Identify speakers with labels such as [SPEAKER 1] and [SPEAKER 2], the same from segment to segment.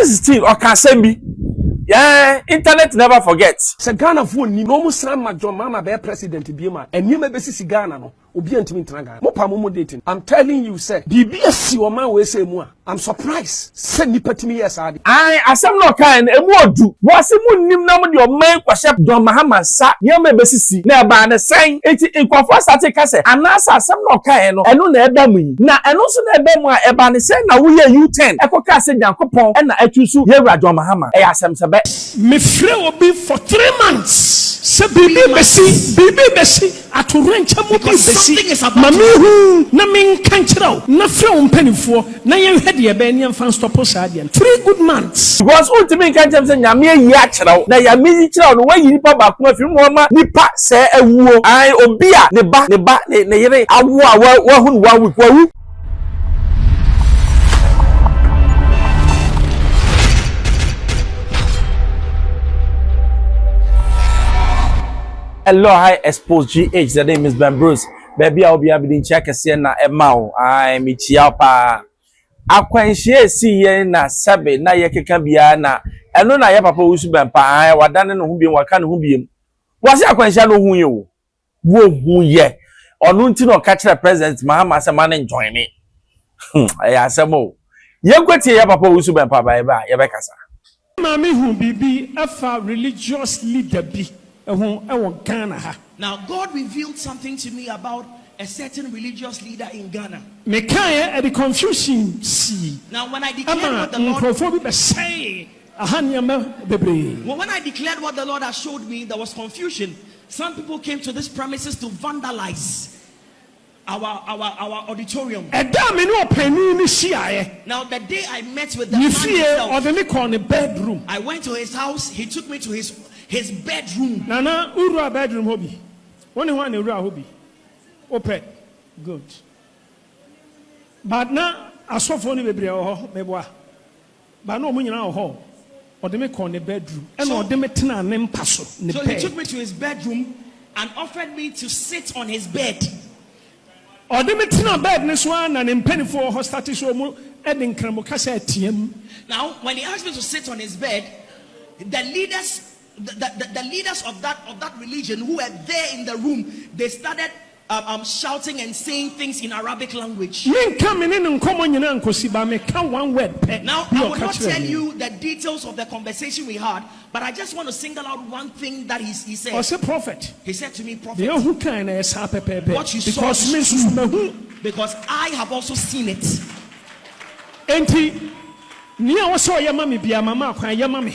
[SPEAKER 1] 2016 or can be. Yeah, internet never forgets.
[SPEAKER 2] Se Ghana phone ni no musra ma John Mahama be president biema eni ma besi Ghana no obi antimi ntena Ghana mo pa mo dating. I'm telling you say bibi asi o man we say mu a I'm surprised say nipa timi yes ade
[SPEAKER 1] asem no kan emu odu wo se mu nim na mo de o man kwahye John Mahama sa ye ma besisi na ba na sen enti ikwafo sate ka se anasa asem no kan no eno na eba mu yi na eno so na eba mu a eba ne sen na wo ye U10 ekoka se Nyankopon e na atusu ye wura John Mahama e asem se be
[SPEAKER 2] me free obi for 3 months se bibi besi atorencha mo besi mami hu na men kan kiraw na free on penifo na ye hwede ye be ne fan stop sadia 3 good months
[SPEAKER 1] because ultimate kan tem se nyame yi a kiraw na ya mi kiraw no wayi nipa ba ko afi mo ma nipa se awuo ai obi a ne ba ne yere awo a wa hu wa wu Hello, hi, Xposed GH. The name is Bempah. Baby, I'll be able to check a scene na emao. I'm Michiapa. Akwanshie si ye na sabe na ye keka bia na eno na ye papa Owusu Bempah. Wadane no hu bi waka no hu bi. Wase akwanshia no hu ye wo. Wo hu ye. Onu nti no ka kire president Mahama se ma ne join me. Ya asemo. Ye kwete ye papa Owusu Bempah ba ye be kasa.
[SPEAKER 2] Mami hu bibi afa religious leader bi.
[SPEAKER 3] Now God revealed something to me about a certain religious leader in Ghana.
[SPEAKER 2] The confusion.
[SPEAKER 3] Now when I declared what the Lord when I declared what the Lord has showed me, there was confusion. Some people came to this premises to vandalize our auditorium. Now the day I met with the man himself, I went to his house. He took me to his bedroom.
[SPEAKER 2] Nana uru bedroom hobby. One uru hobby. Open. Good. But now asofo ni bebre ho meboa. But no mo nyina ho. Ode me kon the bedroom. And ode me tena ne mpaso.
[SPEAKER 3] So he took me to his bedroom and offered me to sit on his bed.
[SPEAKER 2] Ode me tena bed ne so na ne mpanifo ho start so mu edin kramo kasa atiem.
[SPEAKER 3] Now when he asked me to sit on his bed, the leaders of that religion who were there in the room, they started shouting and saying things in Arabic language. Now I will not tell you the details of the conversation we had, but I just want to single out one thing that he said. He said to me, Prophet, what you saw is true, because I have also seen it.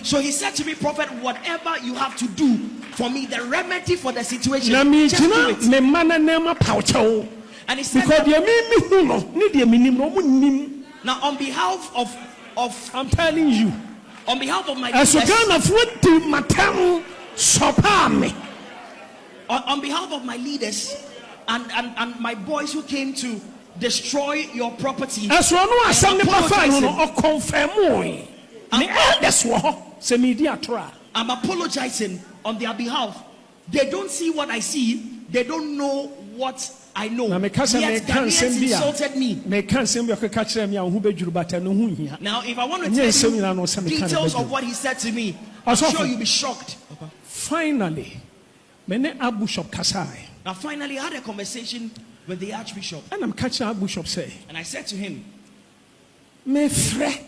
[SPEAKER 3] So he said to me, Prophet, whatever you have to do for me, the remedy for the situation, just do it. And he said, now on behalf of
[SPEAKER 2] I'm telling you,
[SPEAKER 3] on behalf of my on behalf of my leaders and my boys who came to destroy your property, I'm apologizing on their behalf. They don't see what I see. They don't know what I know. Yet Ghanaians insulted me. Now if I want to tell you details of what he said to me, I'm sure you'll be shocked.
[SPEAKER 2] Finally,
[SPEAKER 3] now finally I had a conversation with the archbishop,
[SPEAKER 2] and I'm catching archbishop say,
[SPEAKER 3] and I said to him,
[SPEAKER 2] my friend,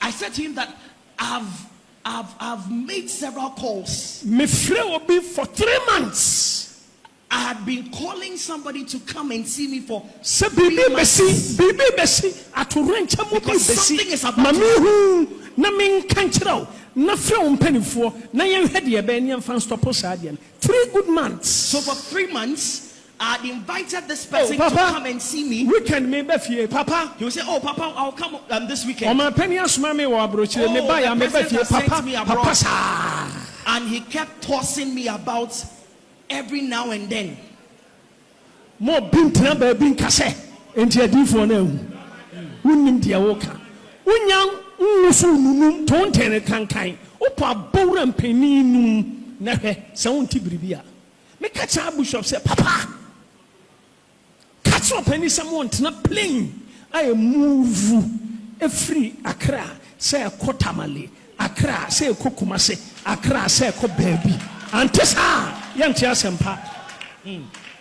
[SPEAKER 2] I said to him that I've made several calls.
[SPEAKER 3] My friend will be for 3 months. I had been calling somebody to come and see me for 3 months. Because something is about
[SPEAKER 2] na from penifo na yen hwede ye be ne fan stop sadia 3 good months.
[SPEAKER 3] So for 3 months I had invited this person to come and see me.
[SPEAKER 2] Weekend me be fie papa.
[SPEAKER 3] He will say, oh Papa, I'll come this weekend.
[SPEAKER 2] O ma pani asuma me wo abrochire me ba ya me be fie papa
[SPEAKER 3] and he kept tossing me about every now and then.
[SPEAKER 2] Mo bintna ba bin kase enti adifo na hu unnim dia wo ka unyam nunum tontene kankan opa bowra mpani num na hwe se wonti biribia me ka cha bishop say papa catch up any someone to not playing I move every Accra say ko Tamale, Accra say ko Kumasi, Accra say ko baby. And this young Chiasempa.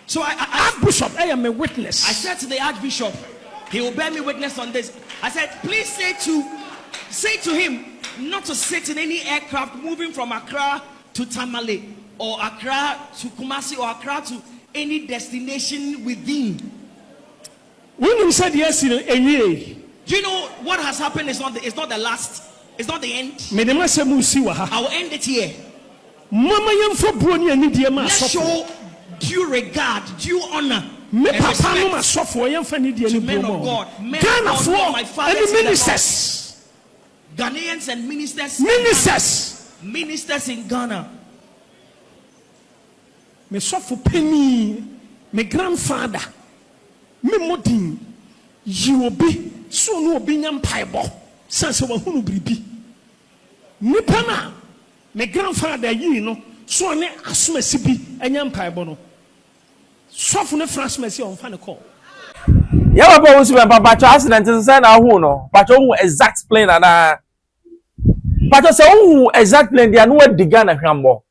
[SPEAKER 3] So
[SPEAKER 2] Archbishop, I am a witness.
[SPEAKER 3] I said to the Archbishop, he will bear me witness on this. I said, please say to him not to sit in any aircraft moving from Accra to Tamale or Accra to Kumasi or Accra to any destination within.
[SPEAKER 2] When you said yes,
[SPEAKER 3] do you know what has happened? It's not the last. It's not the end. I will end it here. Let's show due regard, due honor, and respect to men of God. Men of God, my fathers in ministers. Ghanaians and ministers in Ghana.
[SPEAKER 2] Me suffer penny, my grandfather, me modin, you will be so no being paibo, since I who be. Nipana, my grandfather, you know, so I assume a sibi and young paibono. Soften the France Messi on fan call.
[SPEAKER 1] Yeah, but Owusu Bempah accident is saying na who no, but who exact plane and but say who exact plane they are no the Ghana hrambo.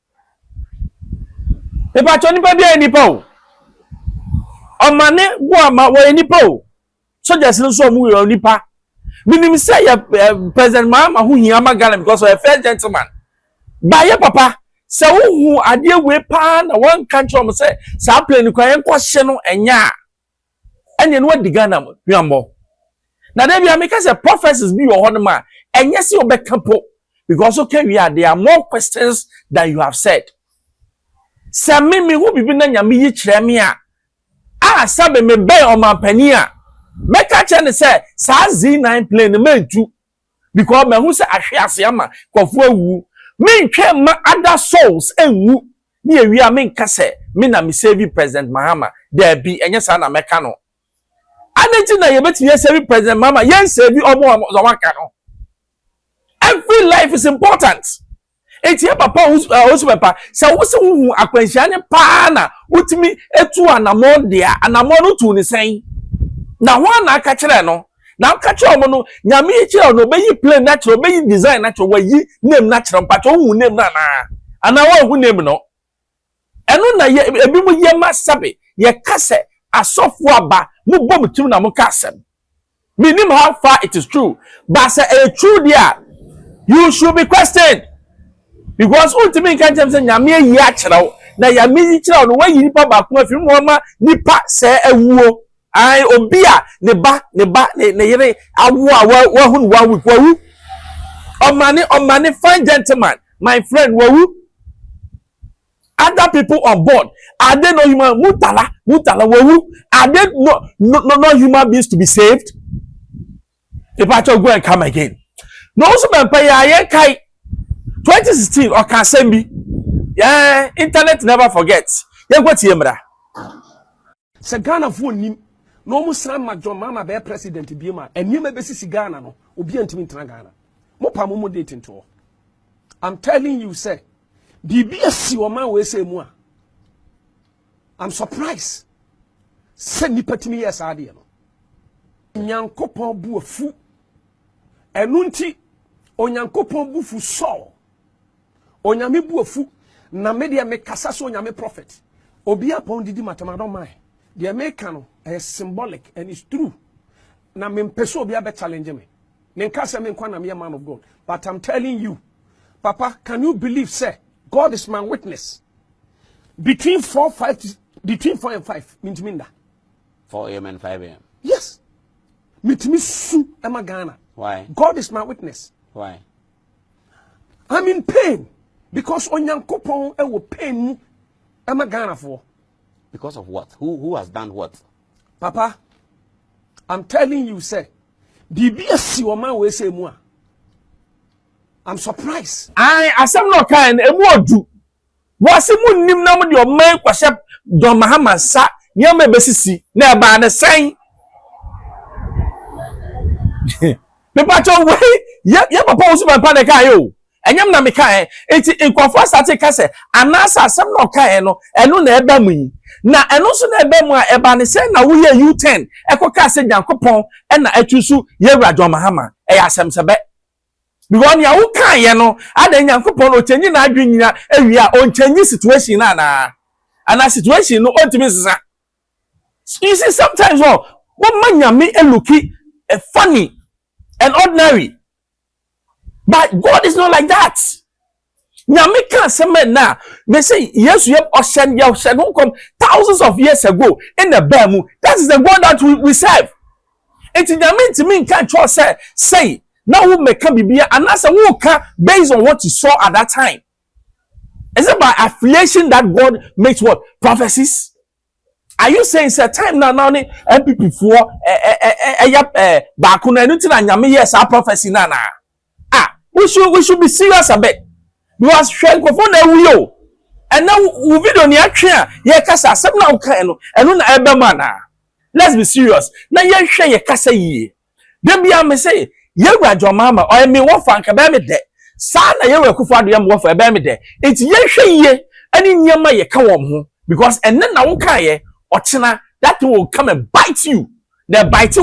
[SPEAKER 1] E ba nipa bia nipa o. O mane wo ama wo nipa o. Soldiers no so mu yo nipa. Minim say President Mahama who hia ma Ghana because of a first gentleman. Ba ye papa say who ade we pa na one country am say sa plane kwa yen ko hye no enya. Enye no di Ghana hrambo. Na dey bia make say prophecies be your honor ma enye se obeka po because okay there are more questions than you have said. Sami mi hu bibi na nyame yi kire me a sabe me be o ma pani a meka che ne say sa Z9 plane mantu because me hu say ahwe ase ama kwafo awu me ntwe ma other souls enwu ni ewi a me nka say me na me save President Mahama there be enye sa na meka no aneti na ye beti ye save President Mahama yen save omo zo waka no. Every life is important. Eti papa Owusu Bempah se wo se hu akwanhia ne pa na wotimi etu anamon dia anamon tu ni sen na ho na aka kire no na aka kire omo no nyame yi kire no beyi plane natural beyi design natural wayi name natural mpacho hu name na ana wo hu name no eno na ebi mu ye masabe ye kase asofo aba mu bom tim na mu kasem minim how far it is true but say a true there you should be questioned. Because ultimately can't say nyame yi akirawo na yame yi kirawo no wayi nipa ba ko afi mo ma nipa se awuo ai obi a ne ba ne yere awu a wa hu wa wu o mane fine gentleman my friend wawu other people on board are they no human mutala wawu are they no human beings to be saved the pastor go and come again no Owusu Bempah ya kai 2016 or Kasembi. Yeah, internet never forgets. Yeah, what's yemra?
[SPEAKER 2] Se Ghana phone nim no musra ma John Mahama be president biema enye ma besi Ghana no obi antimi ntra Ghana mo pa mo date nto. I'm telling you say bibi asi o man we say mu a I'm surprised se nipatimi yes ade no nyankopon bu afu enunti onyankopon bu fu so onyame buafu na media me kasa so onyame prophet obi apon didi matama don mind the American no is symbolic and it's true na me peso obi abe challenge me nkasa me nkwa na me man of God but I'm telling you papa can you believe say God is my witness between 4 and 5 minda
[SPEAKER 4] 4 a.m. and 5 a.m.
[SPEAKER 2] yes mitimi su ema Ghana
[SPEAKER 4] why
[SPEAKER 2] God is my witness
[SPEAKER 4] why
[SPEAKER 2] I'm in pain because onyankopon e wo pain mu e ma Ghana for.
[SPEAKER 4] Because of what? Who has done what?
[SPEAKER 2] Papa, I'm telling you, sir. BBS woman we say mu. I'm surprised.
[SPEAKER 1] I asem no kan emu odu. Wase mu nim na mu de o man kwahye Don Mahama sa nyama besisi na e ba na sen. Me pa cho we ye papa Owusu Bempah de kan yo. Enyam na meka enti enkwafo asate kase anasa asem no kan no eno na eba mu yi na eno so na ebe mu a eba ne say na wo ye U10 ekoka se Nyankopon e na atwusu yewura John Mahama e ya asem sebe because ya wo kan ye no ada Nyankopon o change na adwenya ewi a on change situation na ana situation no ontimi sisa. You see sometimes what man nyame eluki funny and ordinary, but God is not like that. Nyame can say na me say yes you have ocean come thousands of years ago in the Bempah. That is the God that we serve. It nyame to me can trust say now we make bibia and answer who can based on what you saw at that time. Is it by affiliation that God makes what prophecies? Are you saying it's a time now MPP for back on anything and nyame yes our prophecy na we should be serious a bit. Because shrink of one and now we video near chair ye kasa some now kind and on ebemana. Let's be serious. Now ye share ye kasa ye. Then be I say ye John Mahama or me one fan ka be me de. Sana ye we kufa do yam wo fa be me de. It's ye hwe ye ani nyama ye ka wom ho because and then na wo kan ye ochina that will come and bite you. The bite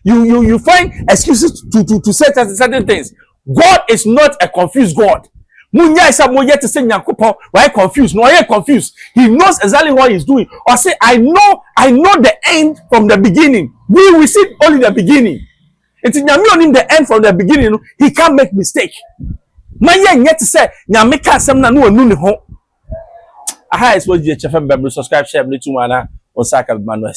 [SPEAKER 1] you find excuses to say certain things. God is not a confused God. Munya isa mo yet to say Nyankopon why confused? No, I confused. He knows exactly what he's doing. Or say I know the end from the beginning. We see only the beginning. It's Nyame only the end from the beginning. He can't make mistake. Man yet to say Nyame ka asem na no anu ne ho. Aha Xposed je chefem Bempah subscribe share me to mana on Saka Manuel.